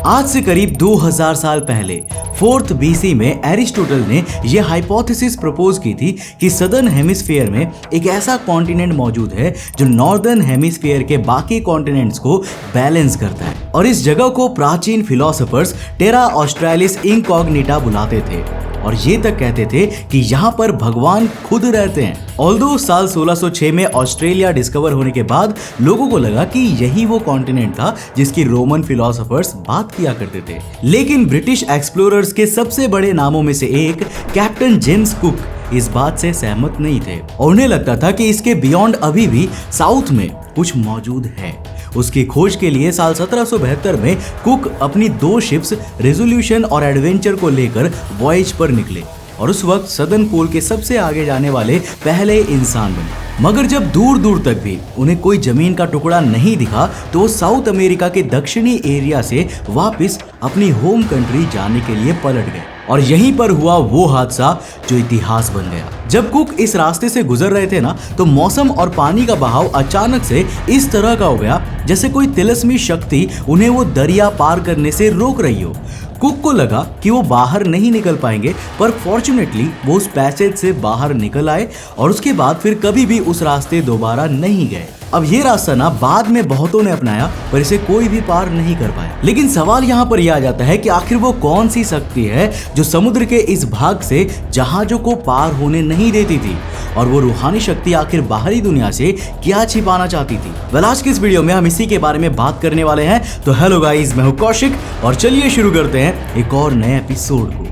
आज से करीब 2000 साल पहले 4th BC में एरिस्टोटल ने यह हाइपोथेसिस प्रपोज की थी कि सदर्न हेमिस्फीयर में एक ऐसा कॉन्टिनेंट मौजूद है जो नॉर्दर्न हेमिस्फीयर के बाकी कॉन्टिनेंट्स को बैलेंस करता है, और इस जगह को प्राचीन फिलोसोफर्स टेरा ऑस्ट्रेलिस इनकॉग्निटा बुलाते थे और ये तक कहते थे कि यहाँ पर भगवान खुद रहते हैं। ऑल्दो साल 1606 में ऑस्ट्रेलिया डिस्कवर होने के बाद लोगों को लगा कि यही वो कॉन्टिनेंट था जिसकी रोमन फिलोसोफर्स बात किया करते थे, लेकिन ब्रिटिश एक्सप्लोरर्स के सबसे बड़े नामों में से एक कैप्टन जेम्स कुक इस बात से सहमत नहीं थे और उन्हें लगता था कि इसके बियॉन्ड अभी भी साउथ में कुछ मौजूद है। उसकी खोज के लिए साल 1772 में कुक अपनी 2 शिप्स रेजोल्यूशन और एडवेंचर को लेकर वॉयज पर निकले और उस वक्त सदर्न पोल के सबसे आगे जाने वाले पहले इंसान बने। मगर जब दूर दूर तक भी उन्हें कोई जमीन का टुकड़ा नहीं दिखा तो वो साउथ अमेरिका के दक्षिणी एरिया से वापस अपनी होम कंट्री जाने के लिए पलट गए और यहीं पर हुआ वो हादसा जो इतिहास बन गया। जब कुक इस रास्ते से गुजर रहे थे ना, तो मौसम और पानी का बहाव अचानक से इस तरह का हो गया जैसे कोई तिलस्मी शक्ति उन्हें वो दरिया पार करने से रोक रही हो। कुक को लगा कि वो बाहर नहीं निकल पाएंगे, पर फॉर्चुनेटली वो उस पैसेज से बाहर निकल आए और उसके बाद फिर कभी भी उस रास्ते दोबारा नहीं गए। अब ये रास्ता ना बाद में बहुतों ने अपनाया, पर इसे कोई भी पार नहीं कर पाया। लेकिन सवाल यहाँ पर यह आ जाता है कि आखिर वो कौन सी शक्ति है जो समुद्र के इस भाग से जहाजों को पार होने नहीं देती थी, और वो रूहानी शक्ति आखिर बाहरी दुनिया से क्या छिपाना चाहती थी। वेल, आज की इस वीडियो में हम इसी के बारे में बात करने वाले हैं। तो हेलो गाइस, मैं हूं कौशिक और चलिए शुरू करते हैं एक और नए एपिसोड को।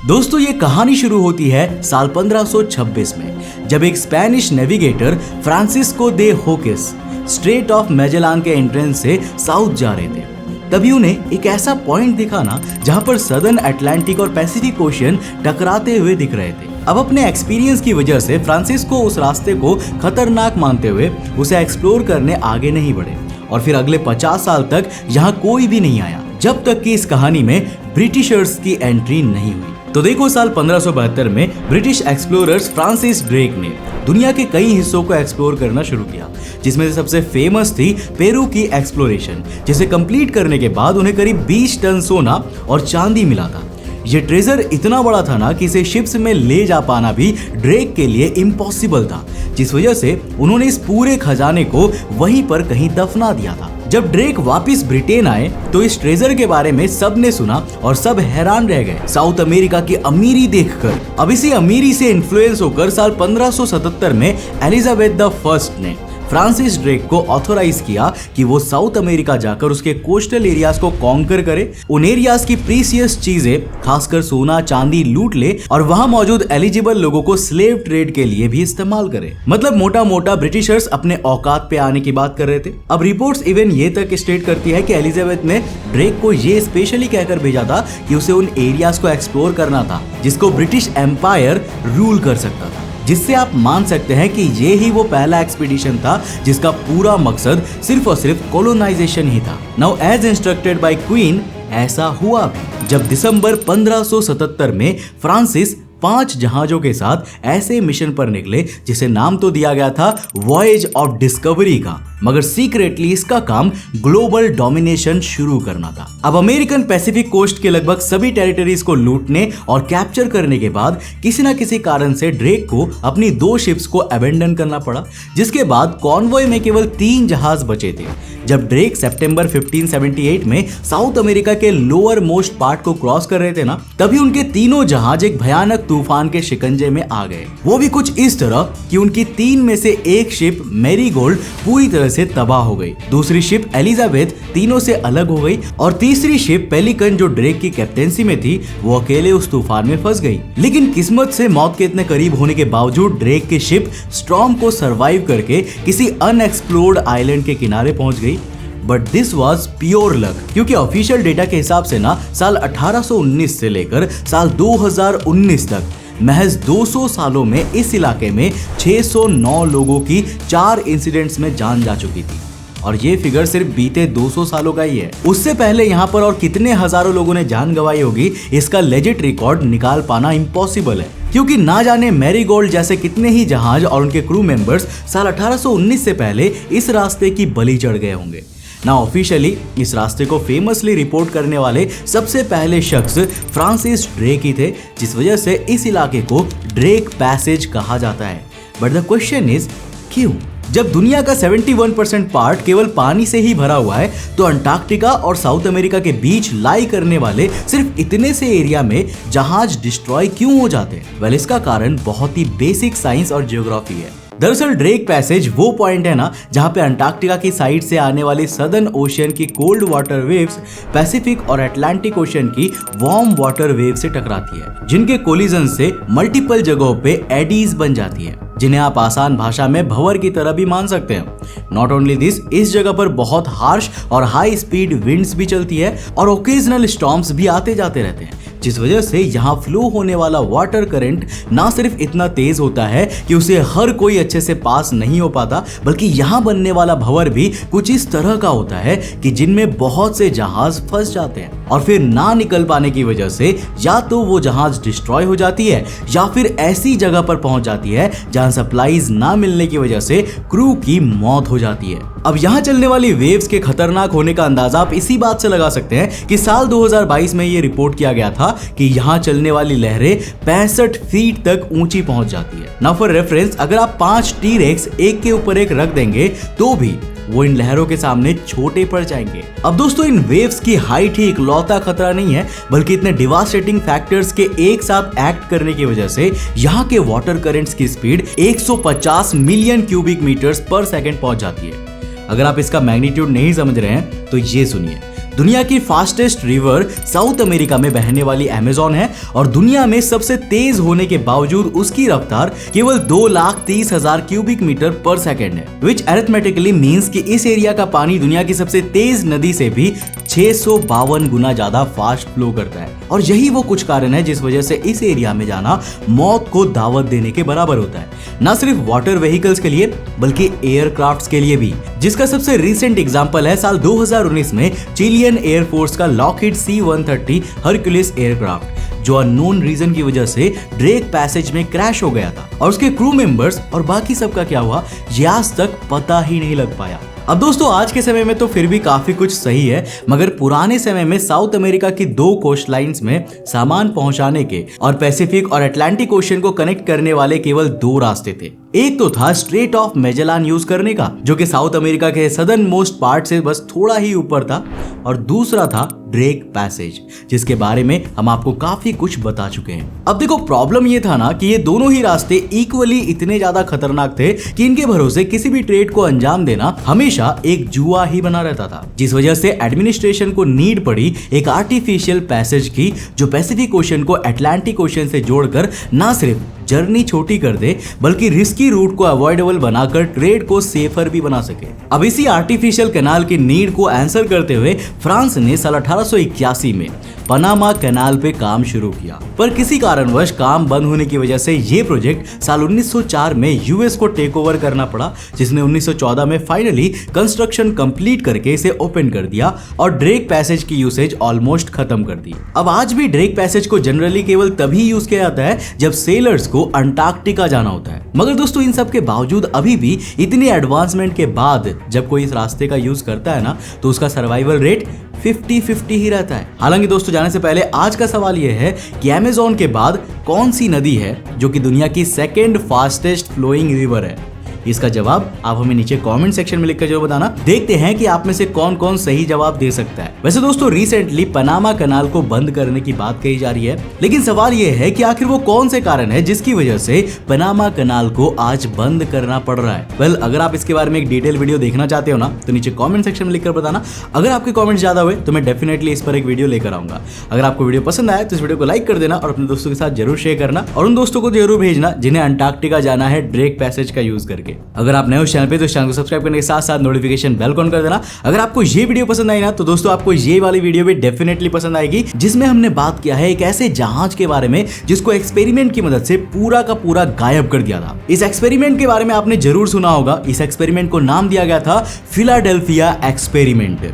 दोस्तों, ये कहानी शुरू होती है साल 1526 में, जब एक Spanish navigator Francisco de Hoces strait of Magellan के एंट्रेंस से साउथ जा रहे थे। तभी उन्हें एक ऐसा पॉइंट दिखा ना जहां पर सदर्न अटलांटिक और पैसिफिक ओशियन टकराते हुए दिख रहे थे। अब अपने एक्सपीरियंस की वजह से फ्रांसिस्को उस रास्ते को खतरनाक मानते हुए उसे एक्सप्लोर करने आगे नहीं बढ़े और फिर अगले 50 साल तक यहाँ कोई भी नहीं आया, जब तक कि इस कहानी में ब्रिटिशर्स की एंट्री नहीं हुई। तो देखो, साल 1572 में ब्रिटिश एक्सप्लोरर्स फ्रांसिस ड्रेक ने दुनिया के कई हिस्सों को एक्सप्लोर करना शुरू किया, जिसमें से सबसे फेमस थी पेरू की एक्सप्लोरेशन, जिसे कंप्लीट करने के बाद उन्हें करीब 20 टन सोना और चांदी मिला था। ये ट्रेजर इतना बड़ा था ना कि इसे शिप्स में ले जा पाना भी ड्रेक के लिए इम्पॉसिबल था, जिस वजह से उन्होंने इस पूरे खजाने को वहीं पर कहीं दफना दिया था। जब ड्रेक वापस ब्रिटेन आए तो इस ट्रेजर के बारे में सब ने सुना और सब हैरान रह गए साउथ अमेरिका की अमीरी देखकर। अब इसी अमीरी से इन्फ्लुएंस होकर साल 1577 में एलिजाबेथ द फर्स्ट ने फ्रांसिस ड्रेक को ऑथोराइज किया कि वो साउथ अमेरिका जाकर उसके कोस्टल एरियाज को कॉन्कर करे, उन एरियाज की प्रीसियस चीजें खासकर सोना चांदी लूट ले और वहां मौजूद एलिजिबल लोगों को स्लेव ट्रेड के लिए भी इस्तेमाल करे। मतलब मोटा मोटा ब्रिटिशर्स अपने औकात पे आने की बात कर रहे थे। अब रिपोर्ट्स इवन ये तक स्टेट करती है कि एलिजाबेथ ने ड्रेक को ये स्पेशली कहकर भेजा था कि उसे उन एरियाज को एक्सप्लोर करना था जिसको ब्रिटिश एम्पायर रूल कर सकता था, जिससे आप मान सकते हैं कि ये ही वो पहला एक्सपीडिशन था जिसका पूरा मकसद सिर्फ और सिर्फ कॉलोनाइजेशन ही था। Now as instructed by queen, ऐसा हुआ भी जब दिसंबर 1577 में फ्रांसिस 5 जहाजों के साथ ऐसे मिशन पर निकले जिसे नाम तो दिया गया था वॉयज ऑफ डिस्कवरी का, मगर सीक्रेटली इसका काम ग्लोबल डोमिनेशन शुरू करना था। अब अमेरिकन पैसिफिक कोस्ट के लगभग सभी टेरिटरीज को लूटने और कैप्चर करने के बाद किसी न किसी कारण से ड्रेक को अपनी 2 शिप्स को अबेंडन करना पड़ा, जिसके बाद कॉन्वॉय में केवल 3 जहाज बचे थे। जब ड्रेक सितंबर 1578 में साउथ अमेरिका के लोअर मोस्ट पार्ट को क्रॉस कर रहे थे ना, तभी उनके तीनों जहाज एक भयानक तूफान के शिकंजे में आ गए। वो भी कुछ इस तरह कि उनकी 3 में से एक शिप मैरीगोल्ड पूरी तरह से तबाह हो गई, दूसरी शिप एलिजाबेथ तीनों से अलग हो गई और तीसरी शिप पेलिकन जो ड्रेक की कैप्टेंसी में थी वो अकेले उस तूफान में फंस गई। लेकिन किस्मत से मौत के इतने करीब होने के बावजूद ड्रेक की शिप स्टॉर्म को सरवाइव करके किसी अनएक्सप्लोर्ड आइलैंड के किनारे पहुंच गई। But this was pure luck, क्योंकि ऑफिशियल डेटा के हिसाब से ना साल 1819 से लेकर साल 2019 तक महज 200 सालों में इस इलाके में 609 लोगों की 4 इंसिडेंट्स में जान जा चुकी थी, और ये फिगर सिर्फ बीते 200 सालों का ही है। उससे पहले यहाँ पर और कितने हजारों लोगों ने जान गंवाई होगी, इसका लेजिट रिकॉर्ड निकाल पाना इम्पॉसिबल है, क्योंकि ना जाने मैरीगोल्ड जैसे कितने ही जहाज और उनके क्रू मेंबर्स साल 1819 से पहले इस रास्ते की बलि चढ़ गए होंगे। ना ऑफिशियली इस रास्ते को फेमसली रिपोर्ट करने वाले सबसे पहले शख्स फ्रांसिस ड्रेक ही थे, जिस वजह से इस इलाके को ड्रेक पैसेज कहा जाता है। बट द क्वेश्चन इज क्यों? जब दुनिया का 71% पार्ट केवल पानी से ही भरा हुआ है, तो अंटार्कटिका और साउथ अमेरिका के बीच लाई करने वाले सिर्फ इतने से एरिया में जहाज डिस्ट्रॉय क्यों हो जाते हैं? वेल, इसका कारण बहुत ही बेसिक साइंस और जियोग्राफी है। दरअसल ड्रेक पैसेज वो पॉइंट है ना जहां पे अंटार्कटिका की साइड से आने वाली सदर्न ओशियन की कोल्ड वाटर वेव्स पैसिफिक और अटलांटिक ओशियन की वार्म वाटर वेव से टकराती है, जिनके कोलिजन से मल्टीपल जगहों पे एडीज बन जाती है, जिन्हें आप आसान भाषा में भंवर की तरह भी मान सकते हैं। नॉट ओनली दिस, इस जगह पर बहुत हार्श और हाई स्पीड विंड्स भी चलती है और ओकेजनल स्टॉर्म्स भी आते जाते रहते हैं, जिस वजह से यहाँ फ्लो होने वाला वाटर करंट ना सिर्फ इतना तेज होता है कि उसे हर कोई अच्छे से पास नहीं हो पाता, बल्कि यहाँ बनने वाला भंवर भी कुछ इस तरह का होता है कि जिनमें बहुत से जहाज फंस जाते हैं और फिर ना निकल पाने की वजह से या तो वो जहाज डिस्ट्रॉय हो जाती है या फिर ऐसी जगह पर पहुंच जाती है जहां सप्लाईज ना मिलने की वजह से क्रू की मौत हो जाती है। अब यहाँ चलने वाली वेव्स के खतरनाक होने का अंदाजा आप इसी बात से लगा सकते हैं कि साल 2022 में ये रिपोर्ट किया गया था कि यहाँ चलने वाली लहरें 65 फीट तक ऊंची पहुंच जाती है। नाउ फॉर रेफरेंस, अगर आप 5 टी-रेक्स एक के ऊपर एक रख देंगे तो भी वो इन लहरों के सामने छोटे पड़ जाएंगे। अब दोस्तों, इन वेव्स की हाइट ही इकलौता खतरा नहीं है, बल्कि इतने डिवास्टेटिंग फैक्टर्स के एक साथ एक्ट करने की वजह से यहाँ के वाटर करंट्स की स्पीड 150 मिलियन क्यूबिक मीटर्स पर सेकंड पहुंच जाती है। अगर आप इसका मैग्नीट्यूड नहीं समझ रहे हैं तो ये सुनिए। दुनिया की फास्टेस्ट रिवर साउथ अमेरिका में बहने वाली अमेज़न है और दुनिया में सबसे तेज होने के बावजूद उसकी रफ्तार केवल 2,30,000 क्यूबिक मीटर पर सेकेंड है, विच अरिथमेटिकली मींस कि इस एरिया का पानी दुनिया की सबसे तेज नदी से भी 652 गुना ज्यादा फास्ट फ्लो करता है। और यही वो कुछ कारण है जिस वजह से इस एरिया में जाना मौत को दावत देने के बराबर होता है, न सिर्फ वाटर व्हीकल्स के लिए बल्कि एयरक्राफ्ट्स के लिए भी, जिसका सबसे रिसेंट एग्जांपल है साल 2019 में चिलियन एयरफोर्स का लॉकहीड C-130 हरक्यूलिस एयरक्राफ्ट, जो अननोन रीजन की वजह से ड्रेक पैसेज में क्रैश हो गया था और उसके क्रू मेंबर्स और बाकी सबका क्या हुआ ये आज तक पता ही नहीं लग पाया। अब दोस्तों, आज के समय में तो फिर भी काफी कुछ सही है, मगर पुराने समय में साउथ अमेरिका की 2 कोस्ट लाइन्स में सामान पहुंचाने के और पैसिफिक और अटलांटिक ओशियन को कनेक्ट करने वाले केवल 2 रास्ते थे। एक तो था स्ट्रेट ऑफ मैजेलान यूज करने का, जो कि साउथ अमेरिका के सदर्न मोस्ट पार्ट से बस थोड़ा ही ऊपर था, और दूसरा था ड्रेक पैसेज, जिसके बारे में हम आपको काफी कुछ बता चुके हैं। अब देखो, प्रॉब्लम ये था ना कि ये दोनों ही रास्ते इक्वली इतने ज्यादा खतरनाक थे कि इनके भरोसे किसी भी ट्रेड को अंजाम देना हमेशा एक जुआ ही बना रहता था, जिस वजह से एडमिनिस्ट्रेशन को नीड पड़ी एक आर्टिफिशियल पैसेज की, जो पैसिफिक ओशियन को अटलांटिक ओशियन से जोड़कर ना सिर्फ जर्नी छोटी कर दे बल्कि रिस्की रूट को अवॉइडेबल बनाकर ट्रेड को सेफर भी बना सके। अब इसी आर्टिफिशियल कैनाल की नीड को आंसर करते हुए फ्रांस ने साल 1881 में पनामा कैनाल पे काम शुरू किया, पर किसी कारणवश काम बंद होने की वजह से ये प्रोजेक्ट साल 1904 में यूएस को टेक ओवर करना पड़ा, जिसने 1914 में फाइनली कंस्ट्रक्शन कंप्लीट करके इसे ओपन कर दिया और ड्रेक पैसेज की यूसेज ऑलमोस्ट खत्म कर दी। अब आज भी ड्रेक पैसेज को जनरली केवल तभी यूज किया जाता है जब सेलर्स को अंटार्कटिका जाना होता है, मगर दोस्तों इन सब के बावजूद अभी भी इतने एडवांसमेंट के बाद जब कोई इस रास्ते का यूज करता है ना, तो उसका सर्वाइवल रेट 50-50 ही रहता है। हालांकि दोस्तों, जाने से पहले आज का सवाल यह है कि अमेज़न के बाद कौन सी नदी है जो कि दुनिया की सेकेंड फास्टेस्ट फ्लोइंग रिवर है? इसका जवाब आप हमें नीचे कमेंट सेक्शन में लिखकर जरूर बताना। देखते हैं कि आप में से कौन कौन सही जवाब दे सकता है। वैसे दोस्तों, रिसेंटली पनामा कैनाल को बंद करने की बात कही जा रही है, लेकिन सवाल यह है कि आखिर वो कौन से कारण है जिसकी वजह से पनामा कैनाल को आज बंद करना पड़ रहा है। वेल, अगर आप इसके बारे में एक डिटेल वीडियो देखना चाहते हो ना, तो नीचे कॉमेंट सेक्शन में लिखकर बताना। अगर आपके कॉमेंट ज्यादा हुए तो मैं डेफिनेटली इस पर एक वीडियो लेकर आऊंगा। अगर आपको वीडियो पसंद आया तो इस वीडियो को लाइक कर देना और अपने दोस्तों के साथ जरूर शेयर करना, और उन दोस्तों को जरूर भेजना जिन्हें अंटार्कटिका जाना है ड्रेक पैसेज का यूज करके। अगर आप नए चैनल पे तो चैनल को सब्सक्राइब करने के साथ साथ नोटिफिकेशन बेल ऑन कर देना। अगर आपको ये वीडियो पसंद आई ना, तो दोस्तों आपको ये वाली वीडियो भी डेफिनेटली पसंद आएगी, जिसमें हमने बात किया है एक ऐसे जहाज के बारे में जिसको एक्सपेरिमेंट की मदद से पूरा का पूरा गायब कर दिया था। इस एक्सपेरिमेंट के बारे में आपने जरूर सुना होगा। इस एक्सपेरिमेंट को नाम दिया गया था फिलाडेल्फिया एक्सपेरिमेंट।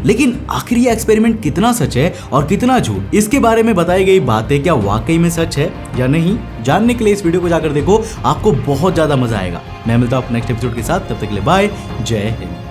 लेकिन आखिर ये एक्सपेरिमेंट कितना सच है और कितना झूठ, इसके बारे में बताई गई बातें क्या वाकई में सच है या नहीं, जानने के लिए इस वीडियो को जाकर देखो, आपको बहुत ज्यादा मजा आएगा। मैं मिलता हूं नेक्स्ट एपिसोड के साथ, तब तक के लिए बाय, जय हिंद।